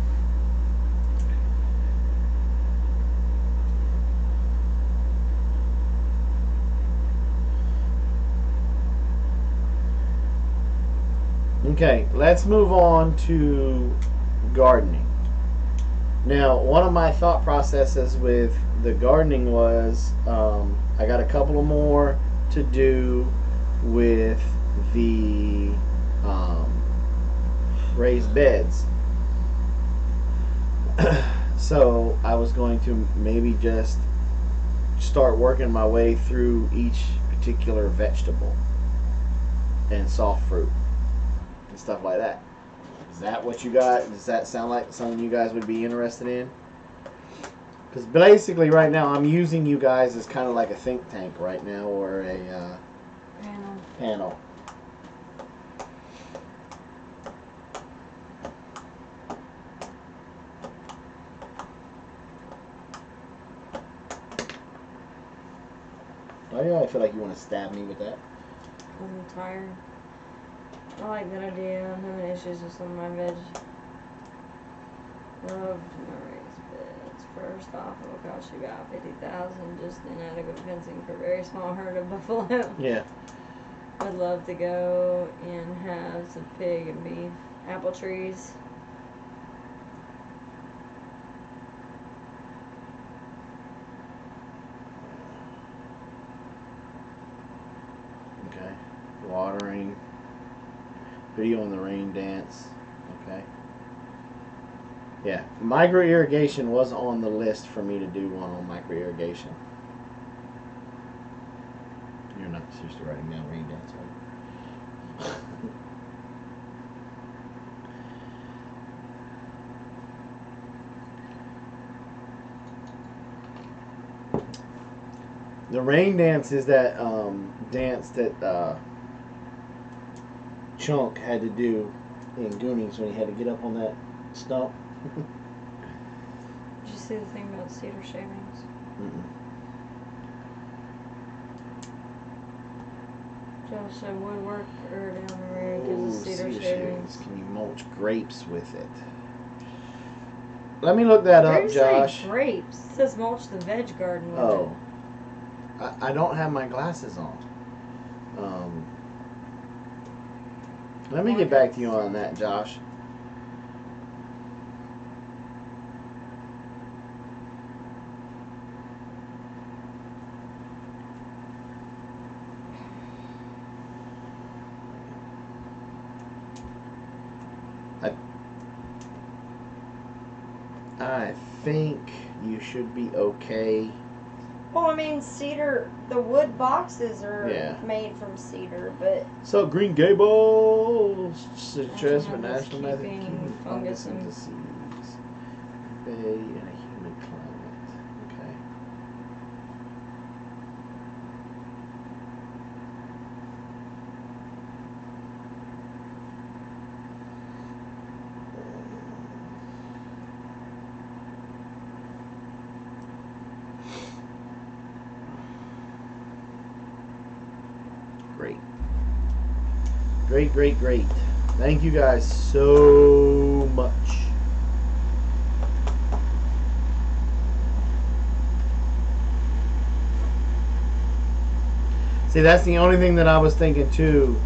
Okay, let's move on to gardening. Now, one of my thought processes with the gardening was I got a couple of more to do with the raised beds. So I was going to maybe just start working my way through each particular vegetable and soft fruit and stuff like that. Is that what you got? Does that sound like something you guys would be interested in? Because basically right now I'm using you guys as kind of like a think tank right now, or a panel. Oh yeah, I feel like you want to stab me with that. I'm tired. I like that idea. I'm having issues with some of my veg. Love my raised beds. First off, it will cost you about $50,000 just inadequate fencing for a very small herd of buffalo. Yeah. I'd love to go and have some pig and beef apple trees. Okay. Watering. Video on the rain dance. Okay. Yeah. Micro irrigation was on the list for me to do one on micro irrigation. You're not seriously writing down rain dance, right? The rain dance is that dance that Chunk had to do in Goonies when he had to get up on that stump. Did you see the thing about cedar shavings? Josh said woodwork or down the road because of cedar shavings. Can you mulch grapes with it? Let me look that up, Josh. Say grapes. It says mulch the veg garden with Oh. I don't have my glasses on. Let me get back to you on that, Josh. I think you should be okay. Well, I mean, cedar, the wood boxes are Yeah. made from cedar, but... So, Green Gables, citrus for national method, keeping keeping fungus and fungus disease. Bay in a humid climate. Okay. Great. Great, great, great. Thank you guys so much. See, that's the only thing that I was thinking too.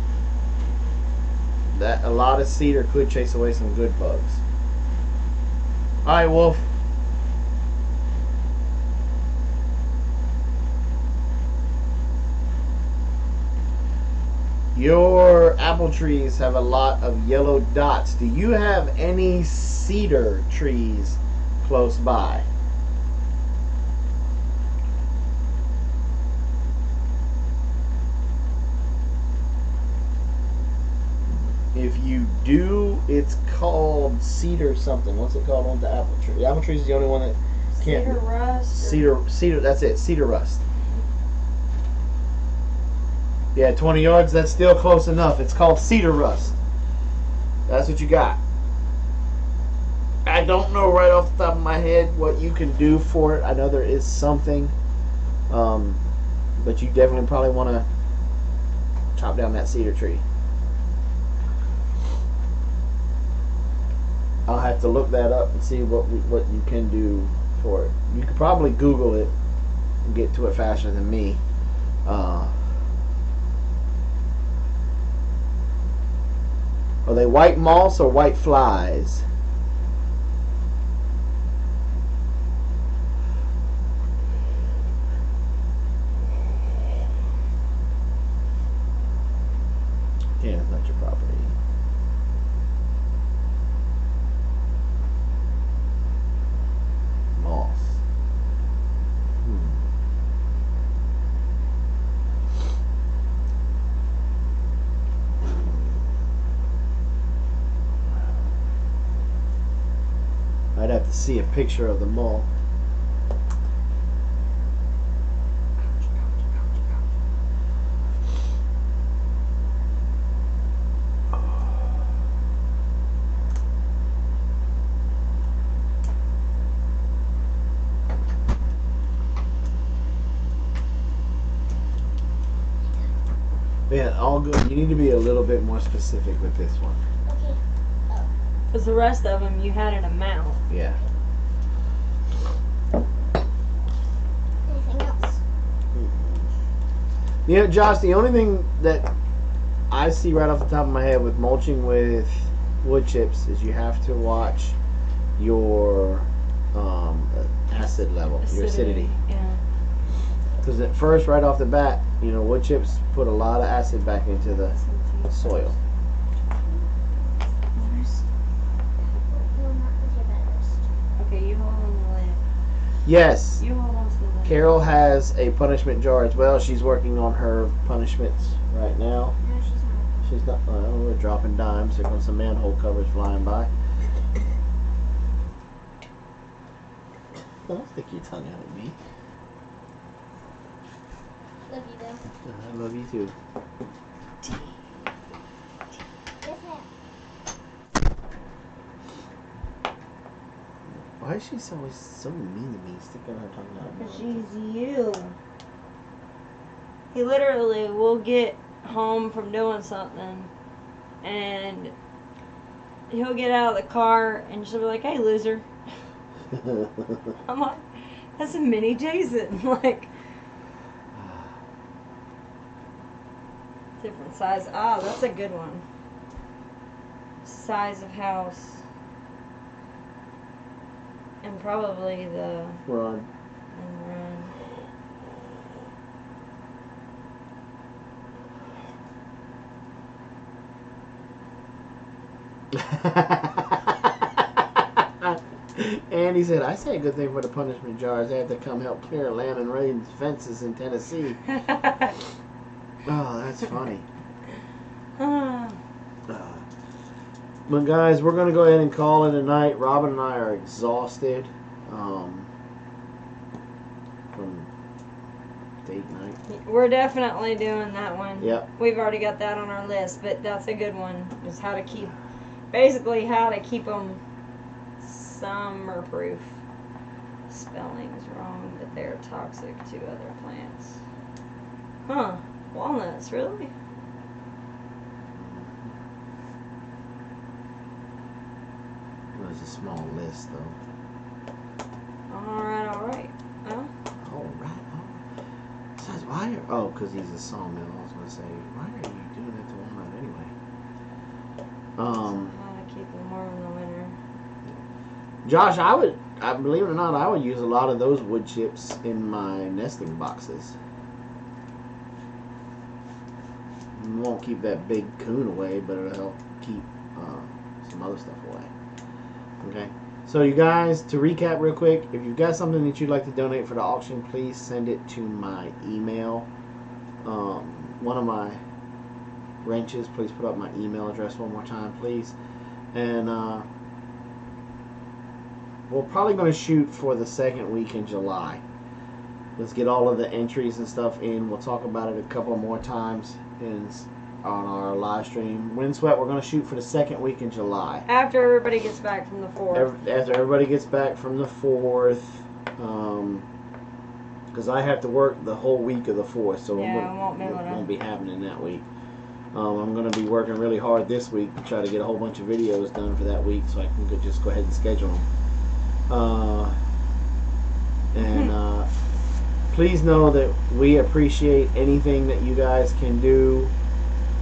That a lot of cedar could chase away some good bugs. Alright, Wolf. Your apple trees have a lot of yellow dots. Do you have any cedar trees close by? If you do, it's called cedar something. What's it called on the apple tree? The apple tree is the only one that can't. Cedar rust? Cedar, that's it. Cedar rust. Yeah, 20 yards, that's still close enough. It's called cedar rust. That's what you got. I don't know right off the top of my head what you can do for it. I know there is something. But you definitely probably want to chop down that cedar tree. I'll have to look that up and see what you can do for it. You could probably Google it and get to it faster than me. Are they white moths or white flies? Yeah, it's not your property. Moss. I'd have to see a picture of the moth. Yeah, all good. You need to be a little bit more specific with this one. Okay. Oh. Because the rest of them you had an amount. Yeah. Anything else? You know, Josh, the only thing that I see right off the top of my head with mulching with wood chips is you have to watch your acid level, your acidity. Yeah. Because at first, right off the bat, you know, wood chips put a lot of acid back into the soil. No, not with your bed. Okay, you hold on the lid. Yes, You hold on to the lid. Carol has a punishment jar as well. She's working on her punishments right now. No, she's not. She's not. We're dropping dimes. There comes some manhole covers flying by. Don't stick your tongue out at me. Love you though. I love you too. Yes, ma'am. Why is she always so mean to me, sticking her tongue out? Because she's you. He literally will get home from doing something and he'll get out of the car and she'll be like, "Hey, loser." I'm like, that's a mini Jason. Like, different size. Ah, that's a good one. Size of house. And probably the Run. and run. And he said, I say a good thing for the punishment jars. They have to come help clear land and raise fences in Tennessee. Oh, that's funny. But guys, we're going to go ahead and call it a night. Robin and I are exhausted from date night. We're definitely doing that one. Yep. We've already got that on our list, but that's a good one. Is how to keep, basically how to keep them summer proof. Spelling's wrong, but they're toxic to other plants. Huh. Walnuts, really? It was a small list, though. Alright, alright. Well, All right. Besides, why are... Oh, because he's a sawmill. I was going to say, why are you doing that to walnut anyway? how to keep them warm in the winter. Josh, I believe it or not, I would use a lot of those wood chips in my nesting boxes. It won't keep that big coon away, but it'll help keep some other stuff away. Okay. So you guys, to recap real quick, if you've got something that you'd like to donate for the auction, please send it to my email. One of my wrenches, please put up my email address one more time, please. And we're probably going to shoot for the second week in July. let's get all of the entries and stuff in. We'll talk about it a couple more times on our live stream. Windswept, we're going to shoot for the second week in July. After everybody gets back from the 4th. After everybody gets back from the 4th. Because I have to work the whole week of the 4th, so Yeah, it won't be happening that week. I'm going to be working really hard this week to try to get a whole bunch of videos done for that week, so I can just go ahead and schedule them. Please know that we appreciate anything that you guys can do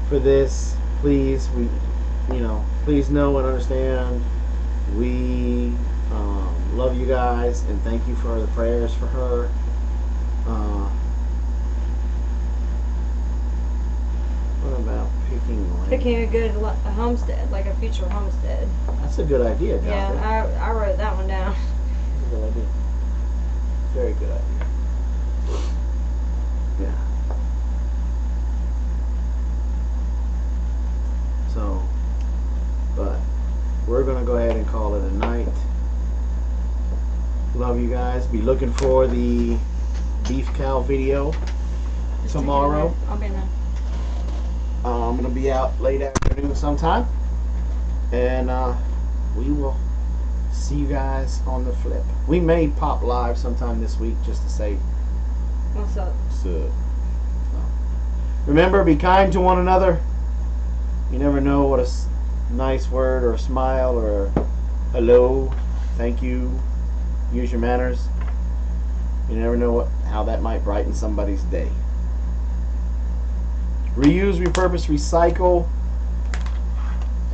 for this. Please know and understand we love you guys, and thank you for the prayers for her. What about Picking a good homestead, like a future homestead. That's a good idea, Doctor. Yeah, I wrote that one down. That's a good idea. Very good idea. Yeah. So, but we're gonna go ahead and call it a night. Love you guys. Be looking for the beef cow video tomorrow. I'll be in there. I'm gonna be out late afternoon sometime, and we will see you guys on the flip. We may pop live sometime this week just to say What's up? so. Remember, be kind to one another. You never know what a nice word or a smile or a hello, thank you, use your manners. You never know how that might brighten somebody's day. Reuse, repurpose, recycle.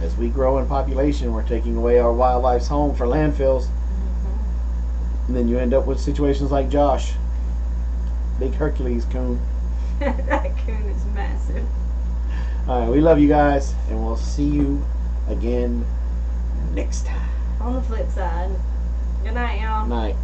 As we grow in population, we're taking away our wildlife's home for landfills. And then you end up with situations like Josh. Big Hercules coon. That coon is massive. Alright, we love you guys, and we'll see you again next time. On the flip side. Good night, y'all. Night.